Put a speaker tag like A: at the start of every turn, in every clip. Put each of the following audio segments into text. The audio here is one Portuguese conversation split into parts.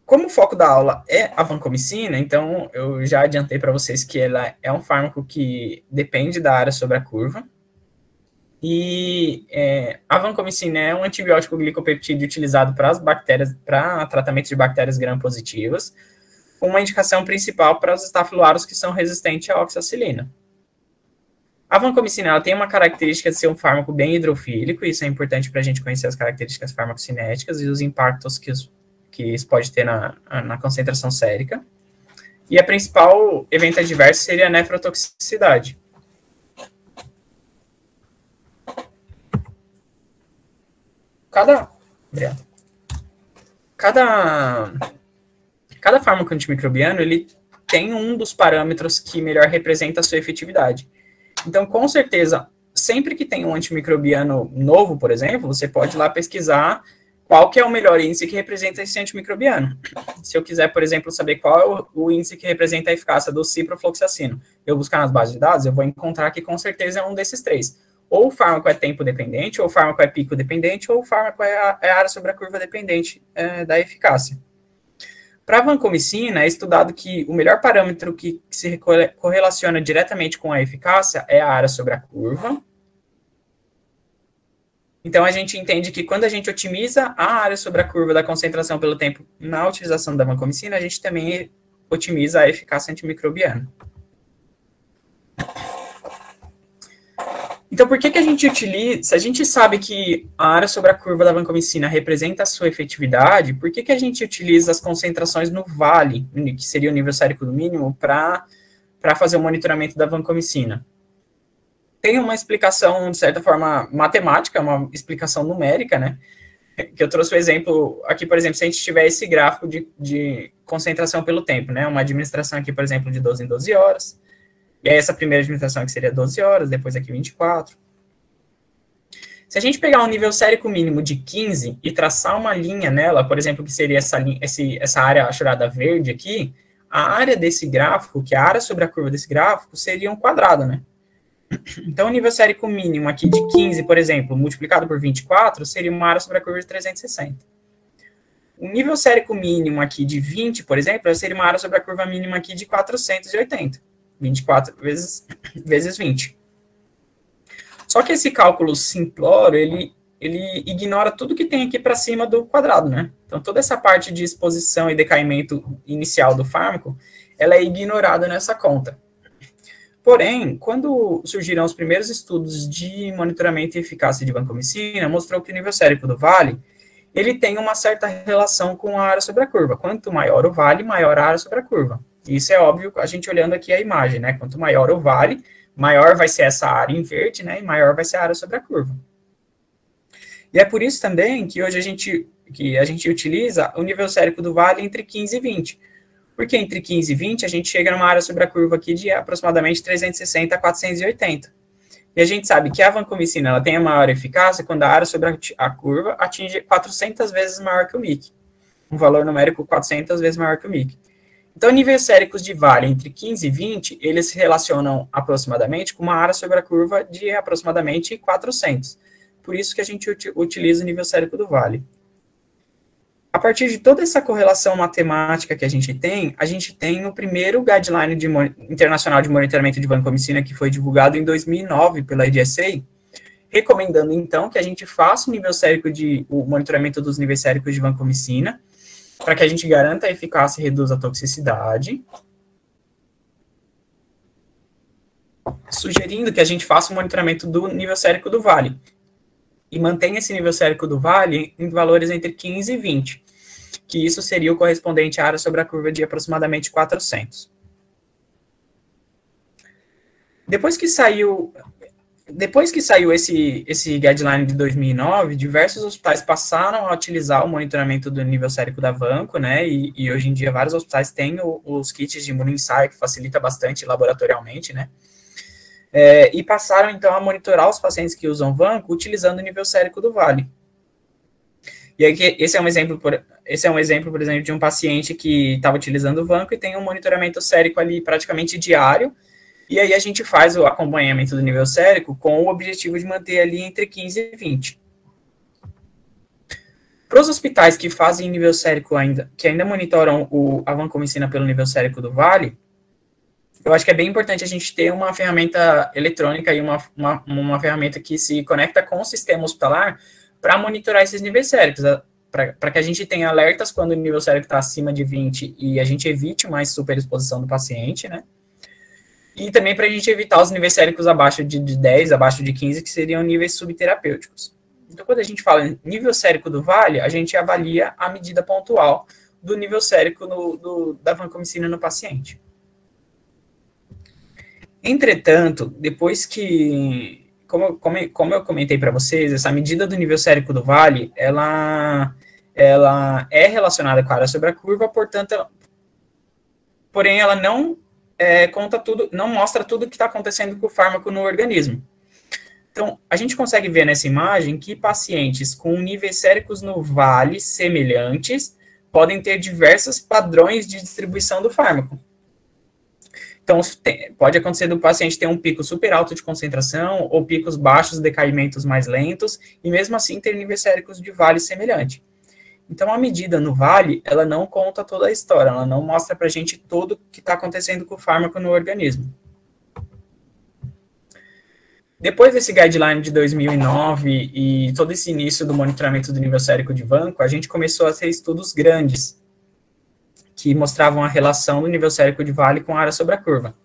A: como o foco da aula é a vancomicina, então eu já adiantei para vocês que ela é um fármaco que depende da área sobre a curva. E a vancomicina é um antibiótico glicopeptídeo utilizado para as bactérias, para tratamento de bactérias gram-positivas, com uma indicação principal para os estafiloauros que são resistentes à oxacilina. A vancomicina ela tem uma característica de ser um fármaco bem hidrofílico, e isso é importante para a gente conhecer as características farmacocinéticas e os impactos que isso pode ter na concentração sérica. E a principal evento adverso seria a nefrotoxicidade. Cada fármaco antimicrobiano, ele tem um dos parâmetros que melhor representa a sua efetividade. Então, com certeza, sempre que tem um antimicrobiano novo, por exemplo, você pode ir lá pesquisar qual que é o melhor índice que representa esse antimicrobiano. Se eu quiser, por exemplo, saber qual é o índice que representa a eficácia do ciprofloxacino, eu buscar nas bases de dados, eu vou encontrar que com certeza é um desses três. Ou o fármaco é tempo dependente, ou o fármaco é pico dependente, ou o fármaco é a área sobre a curva dependente da eficácia. Para a vancomicina, é estudado que o melhor parâmetro que se correlaciona diretamente com a eficácia é a área sobre a curva. Então, a gente entende que quando a gente otimiza a área sobre a curva da concentração pelo tempo na utilização da vancomicina, a gente também otimiza a eficácia antimicrobiana. Então, por que a gente utiliza, se a gente sabe que a área sobre a curva da vancomicina representa a sua efetividade, por que a gente utiliza as concentrações no vale, que seria o nível sérico do mínimo, para fazer o monitoramento da vancomicina? Tem uma explicação, de certa forma, matemática, uma explicação numérica, né? Que eu trouxe o exemplo, aqui, por exemplo, se a gente tiver esse gráfico de concentração pelo tempo, né? Uma administração aqui, por exemplo, de 12 em 12 horas, e aí essa primeira administração aqui seria 12 horas, depois aqui 24. Se a gente pegar um nível sérico mínimo de 15 e traçar uma linha nela, por exemplo, que seria essa área achurada verde aqui, a área desse gráfico, que é a área sobre a curva desse gráfico, seria um quadrado, né? Então, o nível sérico mínimo aqui de 15, por exemplo, multiplicado por 24, seria uma área sobre a curva de 360. O nível sérico mínimo aqui de 20, por exemplo, seria uma área sobre a curva mínima aqui de 480. 24 vezes 20. Só que esse cálculo simplório, ele ignora tudo que tem aqui para cima do quadrado, né? Então, toda essa parte de exposição e decaimento inicial do fármaco, ela é ignorada nessa conta. Porém, quando surgiram os primeiros estudos de monitoramento e eficácia de vancomicina, mostrou que o nível sérico do vale, ele tem uma certa relação com a área sobre a curva. Quanto maior o vale, maior a área sobre a curva. Isso é óbvio, a gente olhando aqui a imagem, né? Quanto maior o vale, maior vai ser essa área em verde, né? E maior vai ser a área sobre a curva. E é por isso também que hoje a gente utiliza o nível sérico do vale entre 15 e 20. Porque entre 15 e 20 a gente chega numa área sobre a curva aqui de aproximadamente 360 a 480. E a gente sabe que a vancomicina ela tem a maior eficácia quando a área sobre a curva atinge 400 vezes maior que o MIC. Um valor numérico 400 vezes maior que o MIC. Então, níveis séricos de vale entre 15 e 20, eles se relacionam aproximadamente com uma área sobre a curva de aproximadamente 400. Por isso que a gente utiliza o nível sérico do vale. A partir de toda essa correlação matemática que a gente tem o primeiro guideline internacional de monitoramento de vancomicina que foi divulgado em 2009 pela IDSA, recomendando, então, que a gente faça o monitoramento dos níveis séricos de vancomicina, para que a gente garanta a eficácia e reduza a toxicidade, sugerindo que a gente faça o monitoramento do nível sérico do vale, e mantenha esse nível sérico do vale em valores entre 15 e 20, que isso seria o correspondente à área sobre a curva de aproximadamente 400. Depois que saiu esse guideline de 2009, diversos hospitais passaram a utilizar o monitoramento do nível sérico da vanco, né, e hoje em dia vários hospitais têm os kits de imunoensaio, que facilita bastante laboratorialmente, né, e passaram, então, a monitorar os pacientes que usam vanco utilizando o nível sérico do vale. E aqui, esse é um exemplo, por exemplo, de um paciente que estava utilizando o vanco e tem um monitoramento sérico ali praticamente diário, e aí a gente faz o acompanhamento do nível sérico com o objetivo de manter ali entre 15 e 20. Para os hospitais que fazem nível sérico ainda, que ainda monitoram a vancomicina pelo nível sérico do Vale, eu acho que é bem importante a gente ter uma ferramenta eletrônica e uma ferramenta que se conecta com o sistema hospitalar para monitorar esses níveis séricos, para que a gente tenha alertas quando o nível sérico está acima de 20 e a gente evite mais superexposição do paciente, né? E também para a gente evitar os níveis séricos abaixo de 10, abaixo de 15, que seriam níveis subterapêuticos. Então, quando a gente fala em nível sérico do Vale, a gente avalia a medida pontual do nível sérico da vancomicina no paciente. Entretanto, depois que, como eu comentei para vocês, essa medida do nível sérico do Vale, ela é relacionada com a área sobre a curva, portanto, porém ela não conta tudo, não mostra tudo o que está acontecendo com o fármaco no organismo. Então, a gente consegue ver nessa imagem que pacientes com níveis séricos no Vale semelhantes podem ter diversos padrões de distribuição do fármaco. Então, pode acontecer do paciente ter um pico super alto de concentração ou picos baixos, decaimentos mais lentos, e mesmo assim ter níveis séricos de Vale semelhante. Então, a medida no Vale, ela não conta toda a história, ela não mostra para a gente tudo o que está acontecendo com o fármaco no organismo. Depois desse guideline de 2009 e todo esse início do monitoramento do nível sérico de vanco, a gente começou a ter estudos grandes que mostravam a relação do nível sérico de Vale com a área sobre a curva.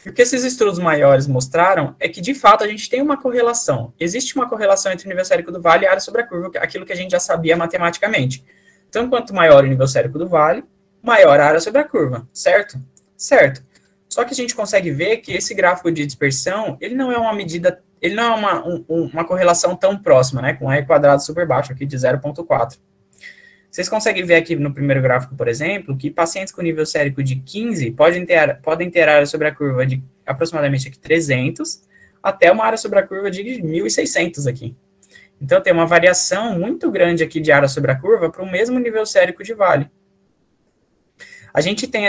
A: E o que esses estudos maiores mostraram é que, de fato, a gente tem uma correlação. Existe uma correlação entre o nível sérico do Vale e a área sobre a curva, aquilo que a gente já sabia matematicamente. Então, quanto maior o nível sérico do Vale, maior a área sobre a curva, certo? Certo. Só que a gente consegue ver que esse gráfico de dispersão, ele não é uma medida, ele não é uma correlação tão próxima, né, com R quadrado super baixo, aqui de 0,4. Vocês conseguem ver aqui no primeiro gráfico, por exemplo, que pacientes com nível sérico de 15 podem ter área sobre a curva de aproximadamente aqui 300, até uma área sobre a curva de 1.600 aqui. Então, tem uma variação muito grande aqui de área sobre a curva para o mesmo nível sérico de Vale. A gente tem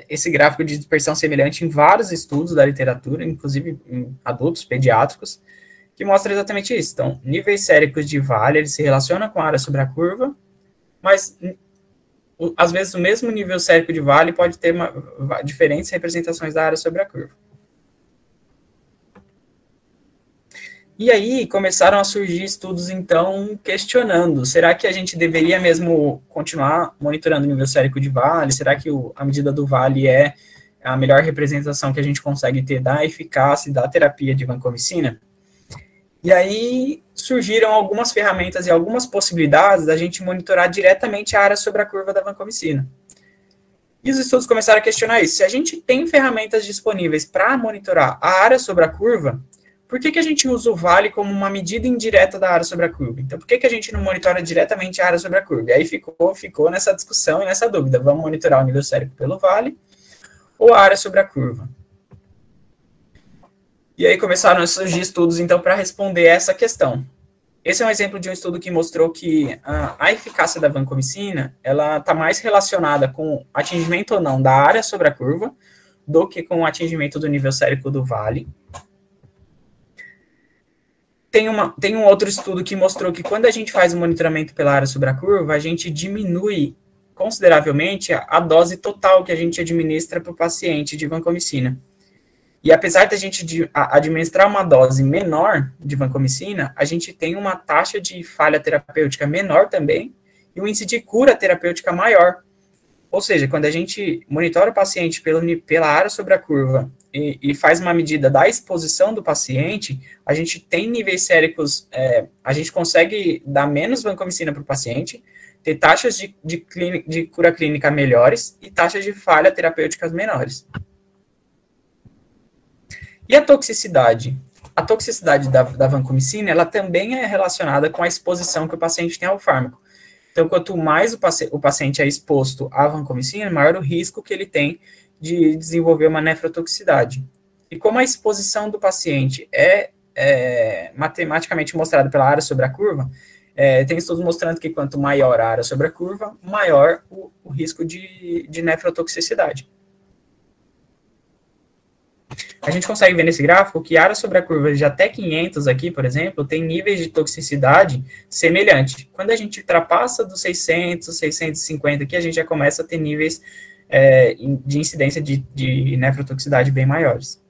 A: esse gráfico de dispersão semelhante em vários estudos da literatura, inclusive em adultos pediátricos, que mostra exatamente isso. Então, níveis séricos de Vale, ele se relaciona com a área sobre a curva, mas, às vezes, o mesmo nível sérico de Vale pode ter diferentes representações da área sobre a curva. E aí, começaram a surgir estudos, então, questionando, será que a gente deveria mesmo continuar monitorando o nível sérico de Vale? Será que a medida do Vale é a melhor representação que a gente consegue ter da eficácia da terapia de vancomicina? E aí surgiram algumas ferramentas e algumas possibilidades da gente monitorar diretamente a área sobre a curva da vancomicina. E os estudos começaram a questionar isso. Se a gente tem ferramentas disponíveis para monitorar a área sobre a curva, por que a gente usa o Vale como uma medida indireta da área sobre a curva? Então, por que a gente não monitora diretamente a área sobre a curva? E aí ficou nessa discussão e nessa dúvida. Vamos monitorar o nível sérico pelo Vale ou a área sobre a curva? E aí começaram a surgir estudos, então, para responder essa questão. Esse é um exemplo de um estudo que mostrou que a eficácia da vancomicina, ela está mais relacionada com atingimento ou não da área sobre a curva do que com o atingimento do nível sérico do Vale. Tem um outro estudo que mostrou que quando a gente faz o monitoramento pela área sobre a curva, a gente diminui consideravelmente a dose total que a gente administra para o paciente de vancomicina. E apesar de a gente administrar uma dose menor de vancomicina, a gente tem uma taxa de falha terapêutica menor também e um índice de cura terapêutica maior. Ou seja, quando a gente monitora o paciente pela área sobre a curva e faz uma medida da exposição do paciente, a gente tem níveis séricos, a gente consegue dar menos vancomicina para o paciente, ter taxas de cura clínica melhores e taxas de falha terapêuticas menores. E a toxicidade? A toxicidade da vancomicina, ela também é relacionada com a exposição que o paciente tem ao fármaco. Então, quanto mais o paciente é exposto à vancomicina, maior o risco que ele tem de desenvolver uma nefrotoxicidade. E como a exposição do paciente é matematicamente mostrada pela área sobre a curva, tem estudos mostrando que quanto maior a área sobre a curva, maior o risco de nefrotoxicidade. A gente consegue ver nesse gráfico que áreas sobre a curva de até 500 aqui, por exemplo, tem níveis de toxicidade semelhante. Quando a gente ultrapassa dos 600, 650 aqui, a gente já começa a ter níveis de incidência de nefrotoxicidade bem maiores.